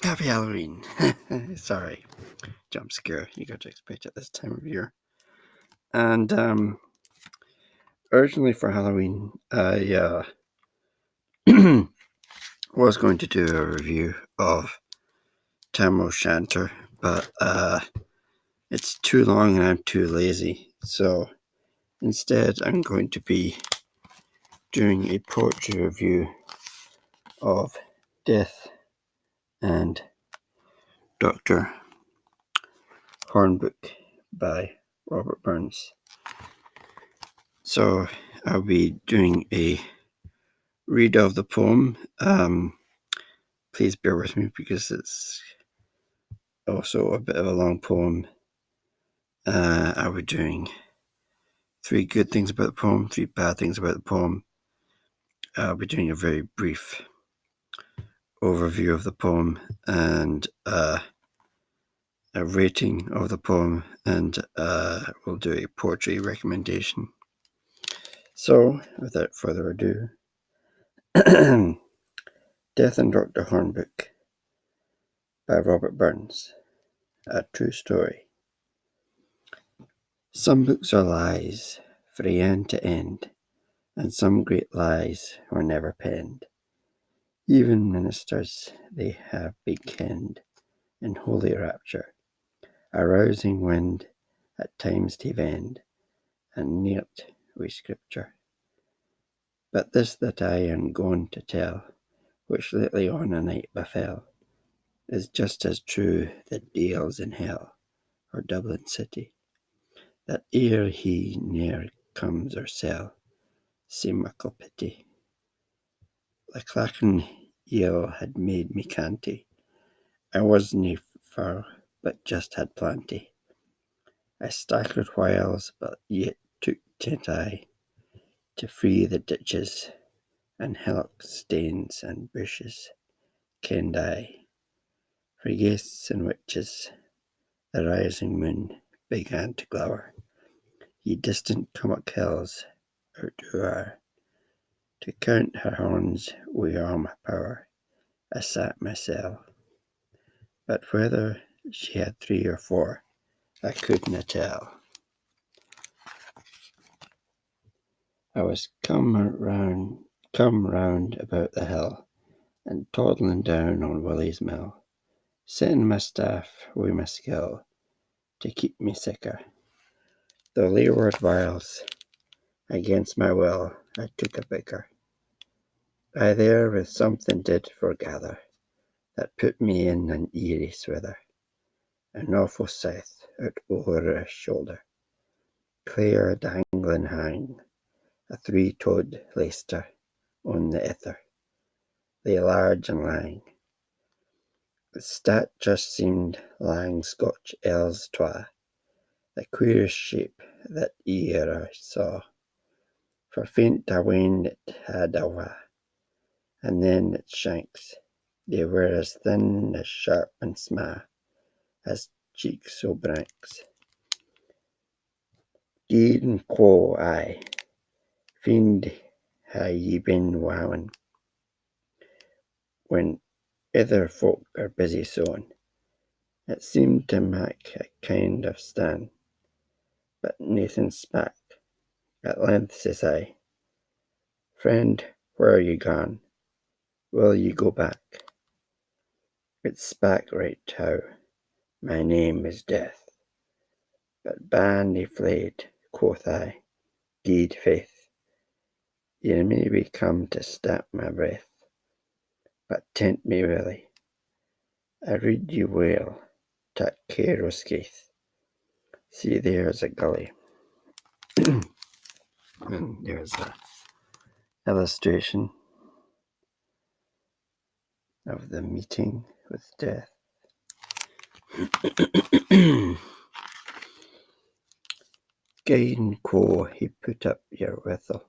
Happy Halloween. Sorry, jump scare. You got to expect it this time of year. And originally for Halloween, I was going to do a review of Tam O'Shanter, but it's too long and I'm too lazy. So instead, I'm going to be doing a poetry review of Death and Dr. Hornbook by Robert Burns. So I'll be doing a read of the poem. Please bear with me because it's also a bit of a long poem. I'll be doing 3 good things about the poem, 3 bad things about the poem. I'll be doing a very brief overview of the poem and a rating of the poem, and we'll do a poetry recommendation. So, without further ado, Death and Dr. Hornbook by Robert Burns, a true story. Some books are lies, frae end to end, and some great lies were never penned. Even ministers they have big kenned in holy rapture, a rousing wind at times to vend, and neart wi' scripture. But this that I am going to tell, which lately on a night befell, is just as true that deals in hell, or Dublin city, that ere he ne'er comes or sell, sae muckle pity. The clacking yell had made me canty. I wasna far, but just had plenty. I staggered whiles, but yet took tent I to free the ditches and hillock stains and bushes. Kenned I, for ghasts and witches, the rising moon began to glower. Ye distant Cummock hills outdoor, to count her horns wi' all my power. I sat mysel', but whether she had 3 or 4, I couldna tell. I was come round about the hill, and toddling down on Willie's mill, setting my staff wi' my skill to keep me sicker. Though leeward whiles, against my will, I took a bicker. I there with something did foregather, that put me in an eerie swither. An awful scythe out o'er a shoulder, clear dangling hang, a 3-toed leister on the ether, lay large and lang. Its stature seemed lang Scotch ells twa, the queerest shape that e'er I saw. For faint I ween it had awa, and then its shanks, they were as thin, as sharp and sma', as cheeks o' branks. Deed and quo I, fiend hae ye been wowing, when ither folk are busy sewing? It seemed to mak a kind of stan, but naething spak. At length says I, Friend, where are ye gone? Will ye go back? It spak right how, My name is Death. But ban he fled, quoth I, Guid faith, ye may be come to stap my breath, but tent me willie, I rede ye well, tak care o' skaith. See, there's a gully. And there's an illustration of the meeting with death. Gain co he put up your whittle.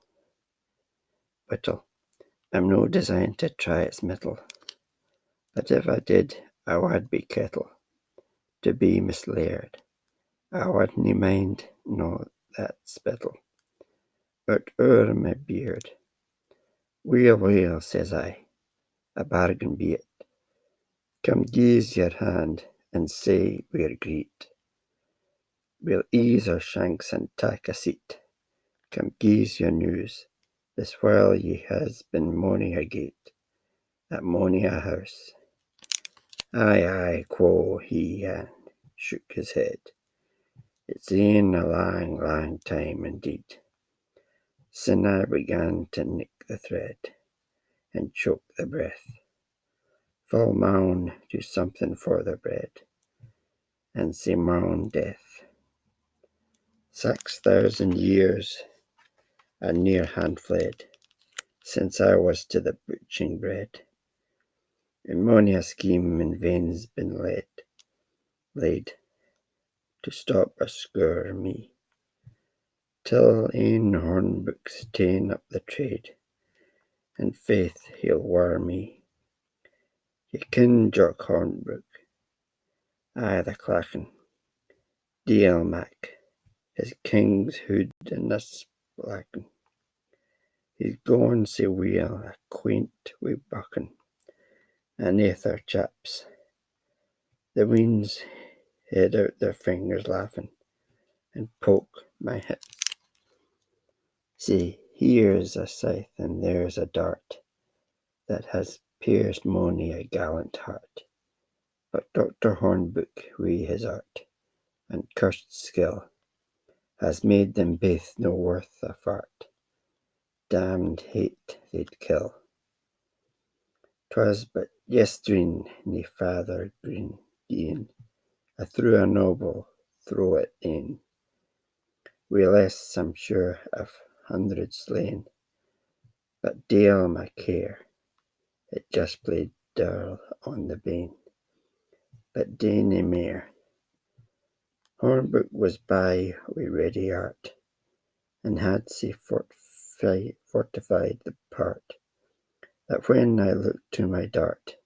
I'm no designed to try its mettle, but if I did, I wad be kettle. To be mislaird, I wadna mind no that spittle. Out o'er my beard. Weel, weel, says I, a bargain be it. Come gies your hand and say we're greet. We'll ease our shanks and tak a seat. Come gies your news, this while ye has been mony a gate, at mony a house. Aye, aye, quo he, and shook his head. It's been a lang, lang time indeed, sin I began to nick the thread, and choke the breath. Full maun do something for the bread, and sae maun death. 6,000 years a near hand fled, since I was to the butching bred, and mony a scheme in vain's been laid to stop or scour me, till ane Hornbook's ta'en up the trade, and faith he'll war me. Ye ken Jock Hornbook, aye the clachan, Deal Mac, his king's hood and us blackin'. He's goin' sae weel, a quaint wi' buckin', and aither chaps, the weans head out their fingers laughin', and poke my hips. See, here's a scythe and there's a dart, that has pierced mony a gallant heart. But Dr. Hornbook wi' his art, and cursed skill, has made them baith no worth a fart. Damned hate they'd kill. 'Twas but yestreen nae father green gien, I threw a noble throw it in, wi' less, I'm sure, of 100 slain. But deil my care, it just played dull on the bane. But dae nae mair. Hornbook was by wi' ready art, and had sae fortified the part, that when I looked to my dart,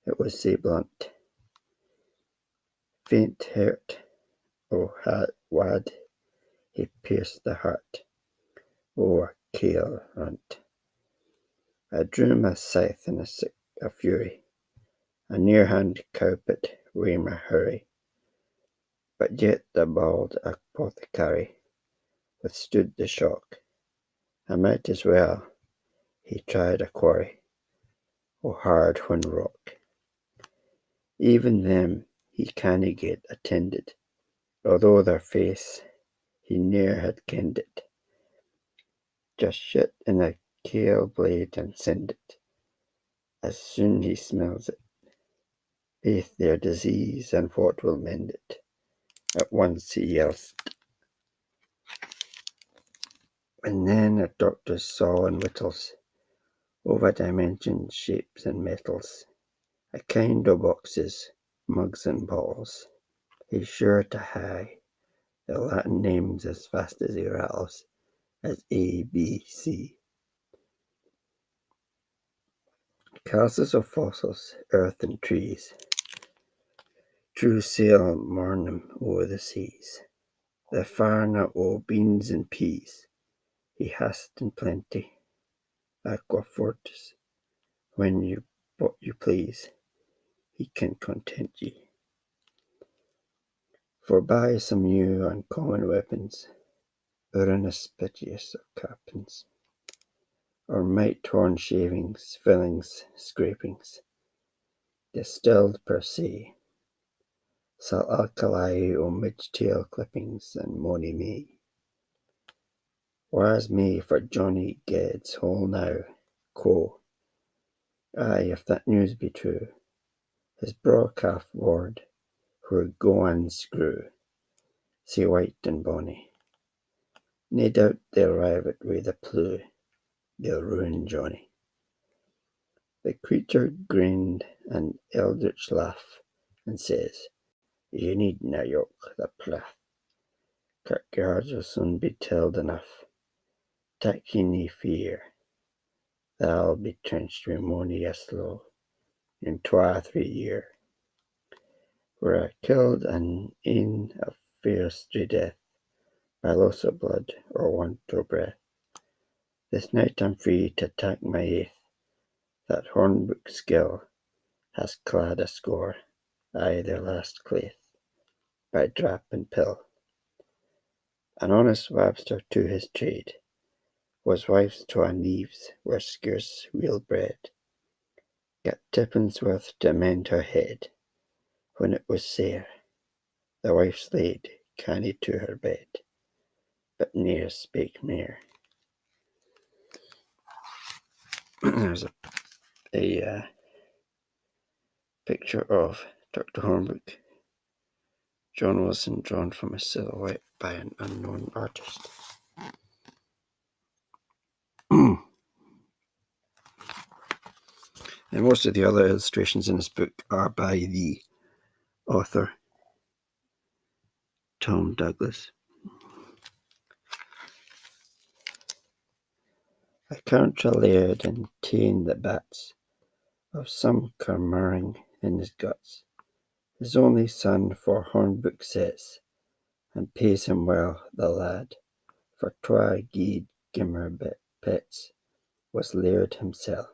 it was sae blunt. Faint hurt, wad he pierced the heart o' a kail runt. I drew my scythe in a sick a fury, a near hand cowpit wi' my hurry, but yet the bald apothecary withstood the shock. I might as well he tried a quarry o' hard whin rock. Even them he canna get attended, although their face he ne'er had kenned it. Just shit in a kail blade and send it, as soon he smells it, baith their disease and what will mend it. At once he yells, and then a doctor's saw and whittles over dimensions, shapes, and metals, a kind o' boxes, mugs, and balls. He's sure to hae the Latin names as fast as he rattles, as A, B, C. Castles of fossils, earth, and trees, true sail mourn him o'er the seas. The farna o' beans and peas, he hast in plenty. Aquafortis, when what you please, he can content ye. For by some new uncommon weapons, ruinous piteous of captains, or might torn shavings, fillings, scrapings, distilled per se, sal alkali o' midge-tail clippings and mony me. Where's me for Johnny Ged's hole now, quo? Aye, if that news be true, his braw calf ward were goan screw, sae white and bonny. Nae doubt they'll rive it wi' the pleugh, they'll ruin Johnny. The creature grinned an eldritch laugh, and says, Ye needna yoke the plath. Kirkyards will soon be tilled enough. Tak ye nae fear, thou'll be trenched wi' mony a sloe in 2 or 3 year. Were I killed an ane of fiercely death, by loss of blood or want o' breath, this night I'm free to tak my aith that Hornbook skill has clad a score, aye their last claith, by drap and pill. An honest wabster to his trade, was wives twa neaves were scarce weel bred, gat tippins worth to mend her head, when it was sair, the wife's laid canny to her bed, but ne'er spake mair. There's a picture of Dr. Hornbook, John Wilson, drawn from a silhouette by an unknown artist. And most of the other illustrations in this book are by the author, Tom Douglas. I count a laird and ta'en the bats of some curmurring in his guts. His only son for Hornbook says, and pays him well, the lad, for twa guid gimmer pets, was laird himsel'.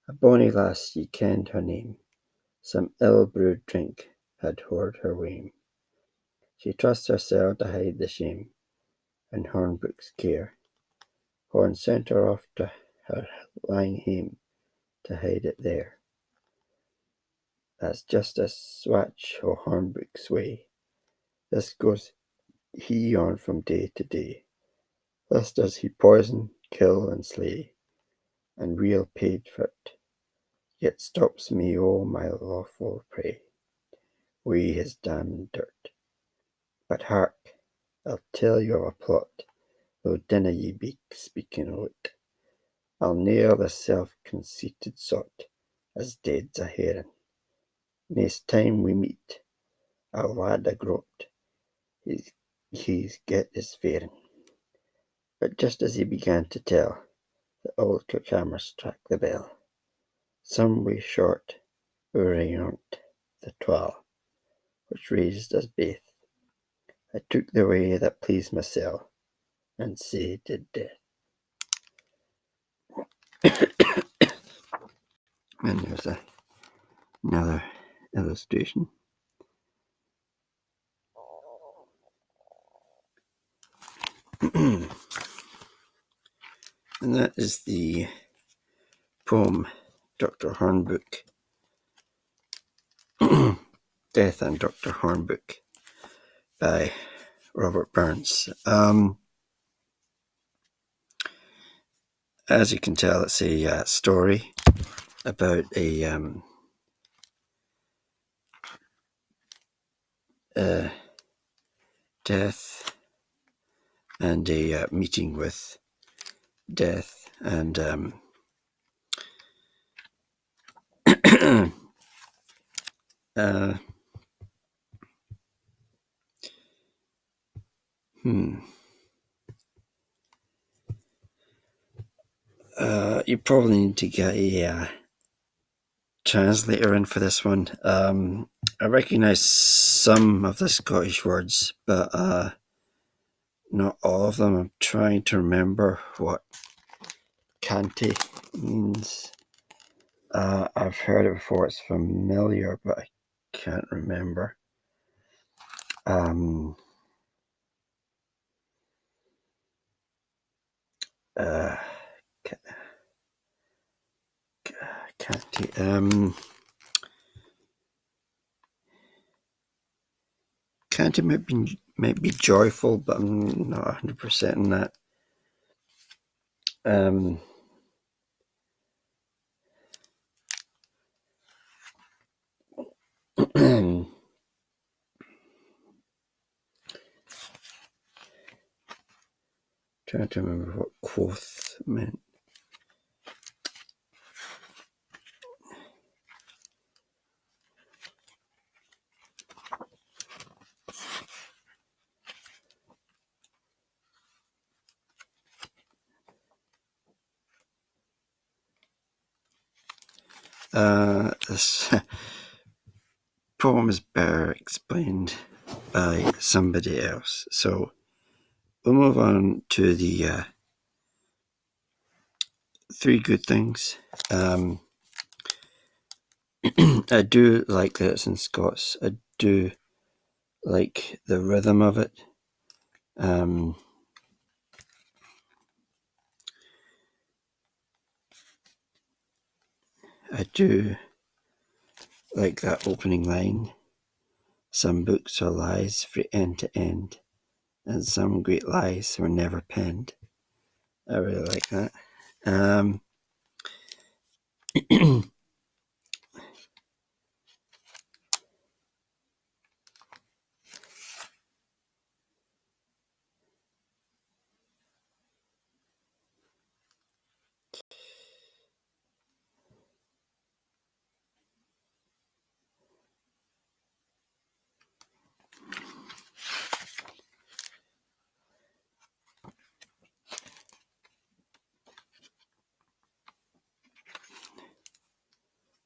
A bonny lass, ye kenned her name, some ill-brewed drink had hoard her wame. She trusts hersel' to hide the shame, in Hornbook's care. Horn sent her off to her lying hame, to hide it there. That's just a swatch o' Hornbook's way. This goes he on from day to day. Thus does he poison, kill, and slay, and weel paid for't, yet stops me o' my lawful prey, wi' his damned dirt. But hark, I'll tell you of a plot, though dinna ye be speaking o't. I'll nail the self-conceited sot, as dead's a herring. Neist time we meet, I'll wad a groat, he's get his faring. But just as he began to tell, the old cookhammer struck the bell. Some way short, oorayont the 12, which raised us baith. I took the way that pleased mysel', and sae did death. And there's another illustration. And that is the poem Dr. Hornbook, Death and Dr. Hornbook by Robert Burns. As you can tell, it's a story about a death and a meeting with death, and you probably need to get a translator in for this one. I recognise some of the Scottish words, but not all of them. I'm trying to remember what canty means. I've heard it before, it's familiar, but I can't remember. Canty. Canty might be joyful, but I'm not 100% in that. Trying to remember what quoth meant. This poem is better explained by somebody else. So we'll move on to the three good things. I do like that it's in Scots. I do like the rhythm of it. I do like that opening line. Some books are lies from end to end, and some great lies were never penned. I really like that.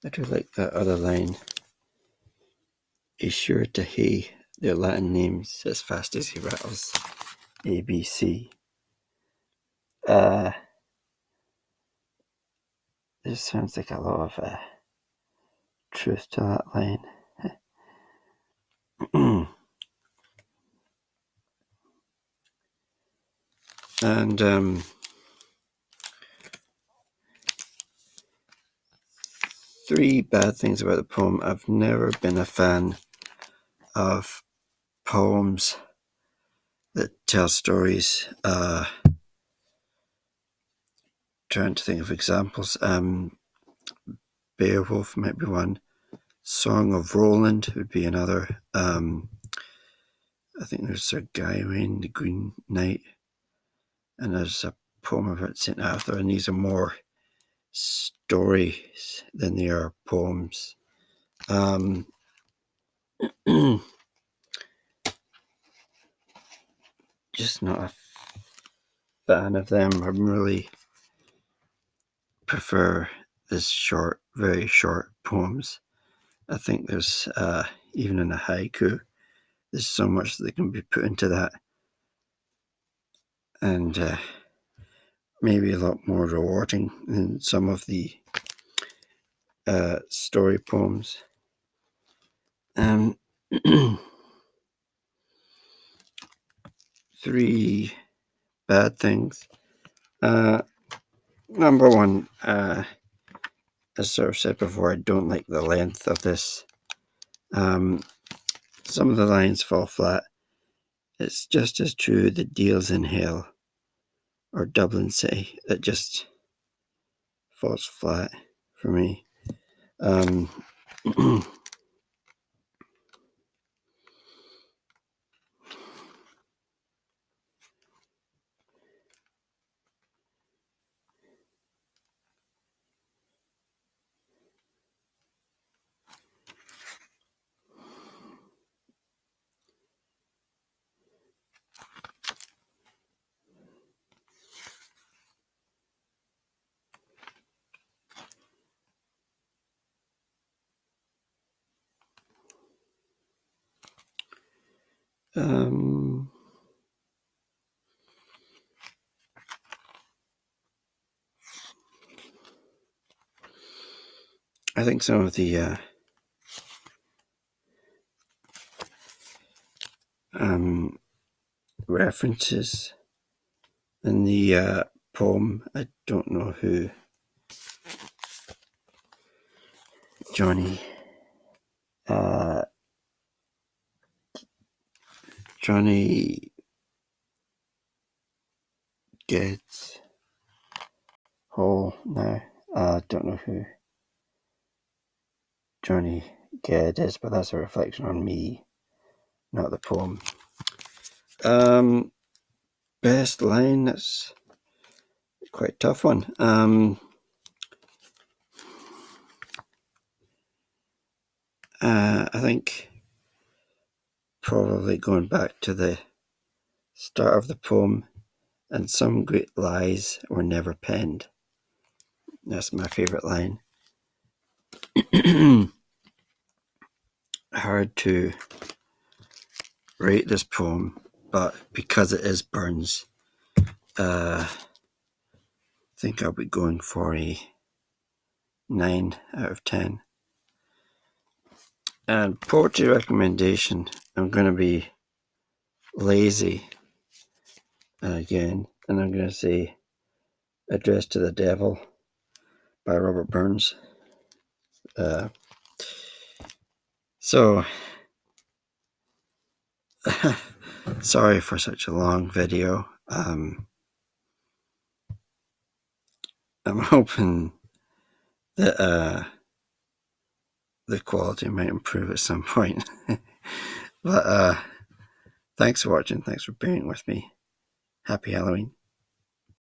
I do like that other line. He's sure to hay their Latin names as fast as he rattles ABC. There sounds like a lot of truth to that line. And 3 bad things about the poem. I've never been a fan of poems that tell stories. Trying to think of examples. Beowulf might be one. Song of Roland would be another. I think there's Sir Gawain, the Green Knight, and there's a poem about St. Arthur, and these are more stories than they are poems. Just not a fan of them. I really prefer this short, very short poems. I think there's, even in a haiku, there's so much that can be put into that, and maybe a lot more rewarding than some of the story poems. 3 bad things. Number 1, as sort of said before, I don't like the length of this. Some of the lines fall flat. It's just as true that Deal's in hell, or Dublin City. It just falls flat for me. I think some of the references in the poem, I don't know who Johnny gets Hall now. I don't know who Johnny Ged is, but that's a reflection on me, not the poem. Best line, that's quite a tough one. I think probably going back to the start of the poem, and some great lies were never penned. That's my favourite line. Hard to rate this poem, but because it is Burns, I think I'll be going for a 9 out of 10. And poetry recommendation, I'm going to be lazy again, and I'm going to say Address to the Devil by Robert Burns. So, sorry for such a long video. I'm hoping that the quality might improve at some point. But thanks for watching. Thanks for bearing with me. Happy Halloween.